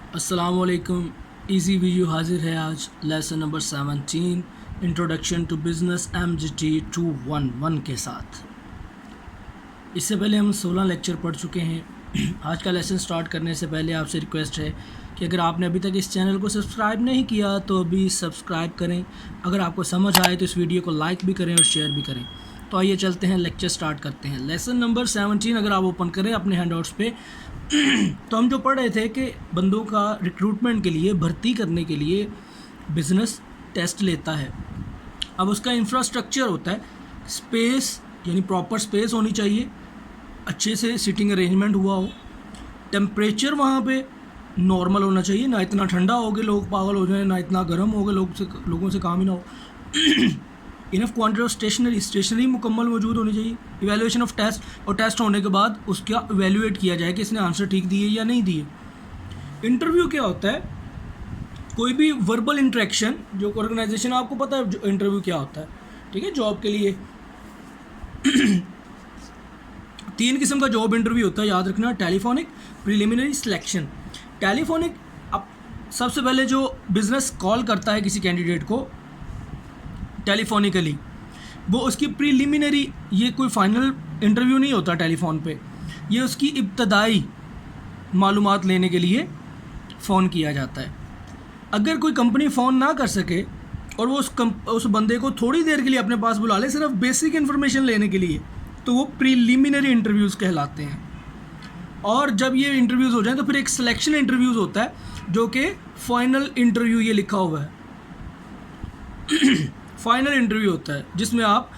अस्सलामुअलैकुम। Easy video हाजिर है आज lesson number 17 introduction to business MGT 211 के साथ। इससे पहले हम 16 लेक्चर पढ़ चुके हैं। आज का लेसन स्टार्ट करने से पहले आपसे रिक्वेस्ट है कि अगर आपने अभी तक इस चैनल को सब्सक्राइब नहीं किया तो अभी सब्सक्राइब करें। अगर आपको समझ आए तो इस वीडियो को लाइक भी करें और शेयर भी करें। तो आइए चलते हैं, लेक्चर स्टार्ट करते हैं। लेसन नंबर 17 अगर आप ओपन करें अपने हैंडआउट्स पे तो हम जो पढ़ रहे थे कि बंदों का रिक्रूटमेंट के लिए, भर्ती करने के लिए बिज़नेस टेस्ट लेता है। अब उसका इंफ्रास्ट्रक्चर होता है, स्पेस यानी प्रॉपर स्पेस होनी चाहिए, अच्छे से सिटिंग अरेंजमेंट हुआ हो, टेम्परेचर वहाँ पे नॉर्मल होना चाहिए, ना इतना ठंडा हो गए लोग पागल हो जाए, ना इतना गर्म हो गए लोगों से काम ही ना हो। इनफ क्वांटिटी ऑफ स्टेशनरी मुकम्मल मौजूद होनी चाहिए। इवैल्यूएशन ऑफ टेस्ट, और टेस्ट होने के बाद उसका इवैल्यूएट किया जाए कि इसने आंसर ठीक दिए या नहीं दिए। इंटरव्यू क्या होता है? कोई भी वर्बल इंटरेक्शन, जो ऑर्गेनाइजेशन, आपको पता है इंटरव्यू क्या होता है, ठीक है। जॉब के लिए 3 किस्म का जॉब इंटरव्यू होता है, याद रखना। Telephonic, preliminary, selection. टेलीफोनिक, अब सबसे पहले जो बिज़नेस कॉल करता है किसी कैंडिडेट को टेलीफोनिकली, वो उसकी प्रीलिमिनरी, ये कोई फाइनल इंटरव्यू नहीं होता टेलीफोन पे, ये उसकी इब्तदाई मालूमात लेने के लिए फ़ोन किया जाता है। अगर कोई कंपनी फ़ोन ना कर सके और वो उस बंदे को थोड़ी देर के लिए अपने पास बुला ले, सिर्फ बेसिक इन्फॉर्मेशन लेने के लिए, तो वो प्रीलिमिनरी इंटरव्यूज़ कहलाते हैं। और जब ये इंटरव्यूज़ हो जाए तो फिर एक सिलेक्शन इंटरव्यूज़ होता है, जो कि फ़ाइनल इंटरव्यू, ये लिखा हुआ है फाइनल इंटरव्यू होता है, जिसमें आप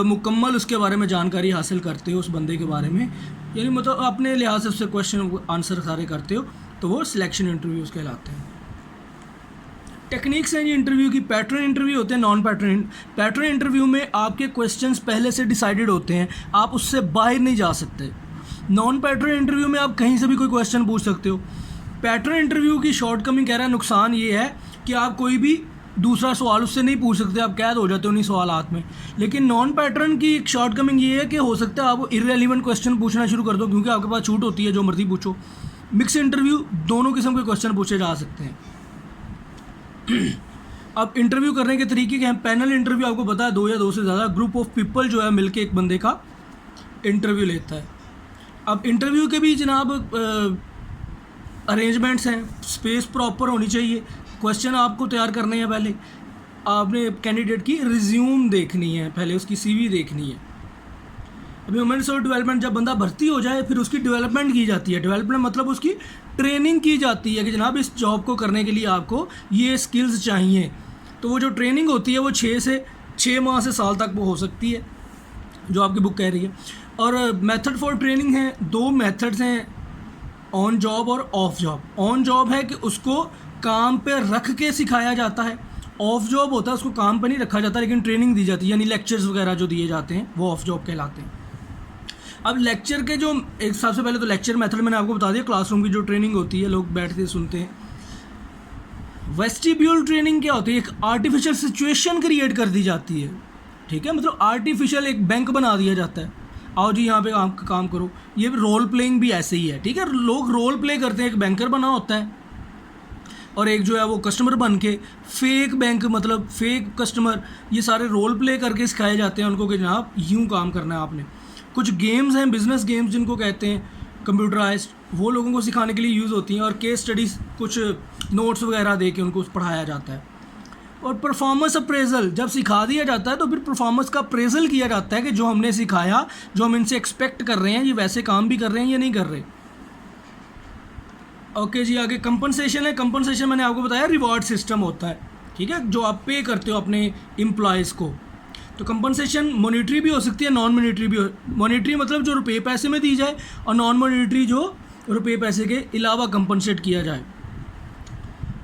मुकम्मल उसके बारे में जानकारी हासिल करते हो, उस बंदे के बारे में, यानी मतलब अपने लिहाज से उससे क्वेश्चन आंसर सारे करते हो, तो वो सिलेक्शन इंटरव्यूज़ कहलाते हैं। टेक्निक्स हैं जी इंटरव्यू की। पैटर्न इंटरव्यू होते हैं, नॉन पैटर्न। पैटर्न इंटरव्यू में आपके क्वेश्चंस पहले से डिसाइडेड होते हैं, आप उससे बाहर नहीं जा सकते। नॉन पैटर्न इंटरव्यू में आप कहीं से भी कोई क्वेश्चन पूछ सकते हो। पैटर्न इंटरव्यू की शॉर्टकमिंग कह रहा है, नुकसान ये है कि आप कोई भी दूसरा सवाल उससे नहीं पूछ सकते, आप कैद हो जाते हो उन्हीं सवालात में। लेकिन नॉन पैटर्न की एक शॉर्टकमिंग ये है कि हो सकता है आप इररेलेवेंट क्वेश्चन पूछना शुरू कर दो, क्योंकि आपके पास छूट होती है, जो मर्जी पूछो। मिक्स इंटरव्यू, दोनों किस्म के क्वेश्चन पूछे जा सकते हैं। अब इंटरव्यू करने के तरीके क्या हैं? पैनल इंटरव्यू, आपको पता है, 2 या 2 से ज़्यादा ग्रुप ऑफ पीपल जो है मिलके एक बंदे का इंटरव्यू लेता है। अब इंटरव्यू के भी जनाब अरेंजमेंट्स हैं, स्पेस प्रॉपर होनी चाहिए, क्वेश्चन आपको तैयार करने हैं। पहले आपने कैंडिडेट की रिज्यूम देखनी है, पहले उसकी CV देखनी है। अभी ह्यूमन रिसोर्स डेवलपमेंट, जब बंदा भर्ती हो जाए फिर उसकी डेवलपमेंट की जाती है। डेवलपमेंट मतलब उसकी ट्रेनिंग की जाती है कि जनाब इस जॉब को करने के लिए आपको ये स्किल्स चाहिए। तो वो जो ट्रेनिंग होती है वो 6 माह से साल तक वो हो सकती है, जो आपकी बुक कह रही है। और मेथड फॉर ट्रेनिंग है, 2 मेथड्स हैं, ऑन जॉब और ऑफ जॉब। ऑन जॉब है कि उसको काम पे रख के सिखाया जाता है। ऑफ जॉब होता है उसको काम पे नहीं रखा जाता, लेकिन ट्रेनिंग दी जाती है, यानी लेक्चर्स वगैरह जो दिए जाते हैं वो ऑफ जॉब कहलाते हैं। अब लेक्चर के जो एक सबसे पहले तो लेक्चर मेथड मैंने आपको बता दिया, क्लासरूम की जो ट्रेनिंग होती है, लोग बैठ के सुनते हैं। वेस्टिब्यूल ट्रेनिंग क्या होती है? एक आर्टिफिशियल सिचुएशन क्रिएट कर दी जाती है, ठीक है, मतलब आर्टिफिशियल एक बैंक बना दिया जाता है, आओ जी यहाँ पे काम करो। ये रोल प्लेइंग भी ऐसे ही है, ठीक है। लोग रोल प्ले करते हैं, एक बैंकर बना होता है और एक जो है वो कस्टमर बन के, फेक बैंक मतलब फेक कस्टमर, ये सारे रोल प्ले करके सिखाए जाते हैं उनको कि जनाब यूँ काम करना है आपने। कुछ गेम्स हैं, बिजनेस गेम्स जिनको कहते हैं, कंप्यूटराइज्ड, वो लोगों को सिखाने के लिए यूज़ होती हैं। और केस स्टडीज़, कुछ नोट्स वगैरह दे के उनको पढ़ाया जाता है। और परफॉर्मेंस अप्रेजल, जब सिखा दिया जाता है तो फिर परफॉर्मेंस का अप्रेजल किया जाता है कि जो हमने सिखाया, जो हम इनसे एक्सपेक्ट कर रहे हैं, ये वैसे काम भी कर रहे हैं या नहीं कर रहे। ओके जी, आगे कंपनसेशन है। कंपनसेशन मैंने आपको बताया रिवॉर्ड सिस्टम होता है, ठीक है, जो आप पे करते हो अपने एम्प्लॉयज़ को। तो कंपनसेशन मॉनिटरी भी हो सकती है, नॉन मॉनिटरी भी हो। मॉनिटरी मतलब जो रुपये पैसे में दी जाए, और नॉन मॉनिटरी जो रुपये पैसे के अलावा कंपनसेट किया जाए।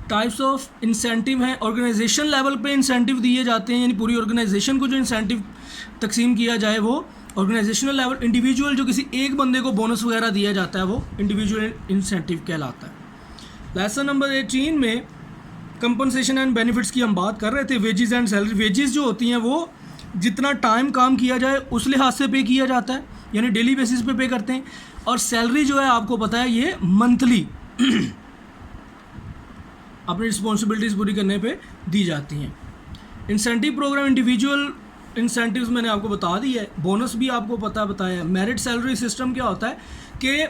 टाइप्स ऑफ इंसेंटिव हैं, ऑर्गेनाइजेशन लेवल पे इंसेंटिव दिए जाते हैं, यानी पूरी ऑर्गेनाइजेशन को जो इंसेंटिव तकसीम किया जाए वो ऑर्गेनाइजेशनल लेवल। इंडिविजुअल, जो किसी एक बंदे को बोनस वगैरह दिया जाता है, वो इंडिविजुअल इंसेंटिव कहलाता है। लेसन नंबर 18 में कंपनसेशन एंड बेनिफिट्स की हम बात कर रहे थे। वेजेस एंड सैलरी, वेजेस जो होती हैं वो जितना टाइम काम किया जाए उस लिहाज से पे किया जाता है, यानी डेली बेसिस पे करते हैं। और सैलरी जो है आपको पता है ये मंथली अपनी रिस्पॉन्सिबिलिटीज़ पूरी करने पे दी जाती हैं। इंसेंटिव प्रोग्राम, इंडिविजुअल इंसेंटिव्स मैंने आपको बता दिया है, बोनस भी आपको बताया। मेरिट सैलरी सिस्टम क्या होता है कि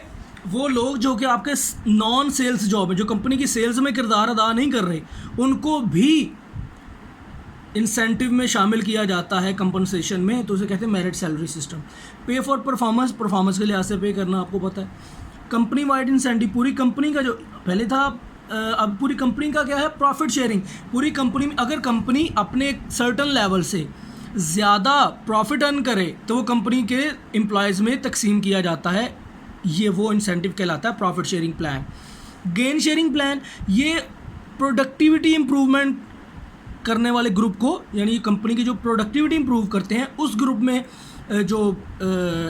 वो लोग जो कि आपके नॉन सेल्स जॉब है, जो कंपनी की सेल्स में किरदार अदा नहीं कर रहे, उनको भी इंसेंटिव में शामिल किया जाता है कंपनसेशन में, तो उसे कहते हैं मेरिट सैलरी सिस्टम। पे फॉर परफॉर्मेंस के लिहाज से पे करना आपको पता है। कंपनी वाइड इंसेंटिव, पूरी कंपनी का जो पहले था, अब पूरी कंपनी का क्या है, प्रॉफिट शेयरिंग। पूरी कंपनी में अगर कंपनी अपने सर्टन लेवल से ज़्यादा प्रॉफिट अर्न करे तो वो कंपनी के एम्प्लॉयज़ में तकसीम किया जाता है, ये वो इंसेंटिव कहलाता है profit sharing plan. Gain sharing plan, ये प्रोडक्टिविटी इम्प्रूवमेंट करने वाले ग्रुप को, यानी कंपनी की जो प्रोडक्टिविटी इम्प्रूव करते हैं उस ग्रुप में जो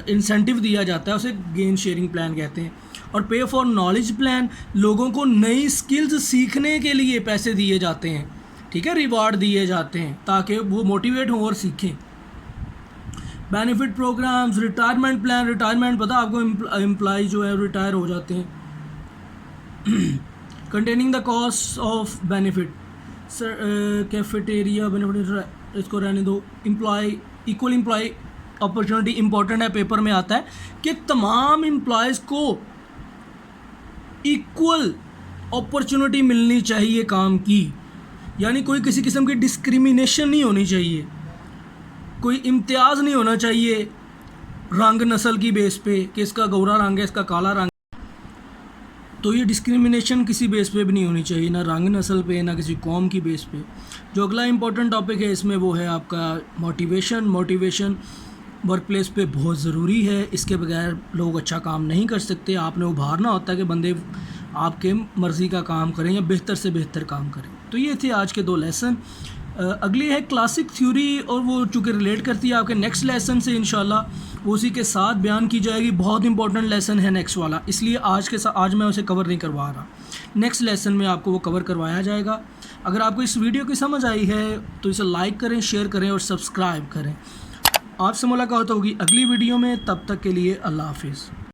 इंसेंटिव दिया जाता है उसे गेन शेयरिंग प्लान कहते हैं। और पे फॉर नॉलेज प्लान, लोगों को नई स्किल्स सीखने के लिए पैसे दिए जाते हैं, ठीक है, रिवार्ड दिए जाते हैं ताकि वो मोटिवेट हों और सीखें। Benefit programmes, retirement plan, retirement पता आपको, एम्प्लॉय जो है रिटायर हो जाते हैं। Containing the cost of benefit, cafeteria benefit, इसको रहने दो। Employ, equal employ opportunity important है, पेपर में आता है कि तमाम एम्प्लॉयज़ को इक्वल अपॉर्चुनिटी मिलनी चाहिए काम की, यानी कोई किसी किस्म की डिस्क्रिमिनेशन नहीं होनी चाहिए, कोई इम्तियाज़ नहीं होना चाहिए रंग नस्ल की बेस पे कि इसका गोरा रंग है, इसका काला रंग, तो ये डिस्क्रिमिनेशन किसी बेस पे भी नहीं होनी चाहिए, ना रंग नस्ल पे, ना किसी कौम की बेस पे। जो अगला इंपॉर्टेंट टॉपिक है इसमें वो है आपका मोटिवेशन वर्क प्लेस पे बहुत ज़रूरी है, इसके बगैर लोग अच्छा काम नहीं कर सकते। आपने उभारना होता है कि बंदे आपके मर्ज़ी का काम करें या बेहतर से बेहतर काम करें। तो ये थे आज के 2 लेसन। अगली है क्लासिक थ्योरी, और वो चूँकि रिलेट करती है आपके नेक्स्ट लेसन से, इंशाल्लाह वो उसी के साथ बयान की जाएगी। बहुत इंपॉर्टेंट लेसन है नेक्स्ट वाला, इसलिए आज मैं उसे कवर नहीं करवा रहा, नेक्स्ट लेसन में आपको वो कवर करवाया जाएगा। अगर आपको इस वीडियो की समझ आई है तो इसे लाइक करें, शेयर करें और सब्सक्राइब करें। आपसे मुलाकात होगी अगली वीडियो में, तब तक के लिए अल्लाह हाफिज़।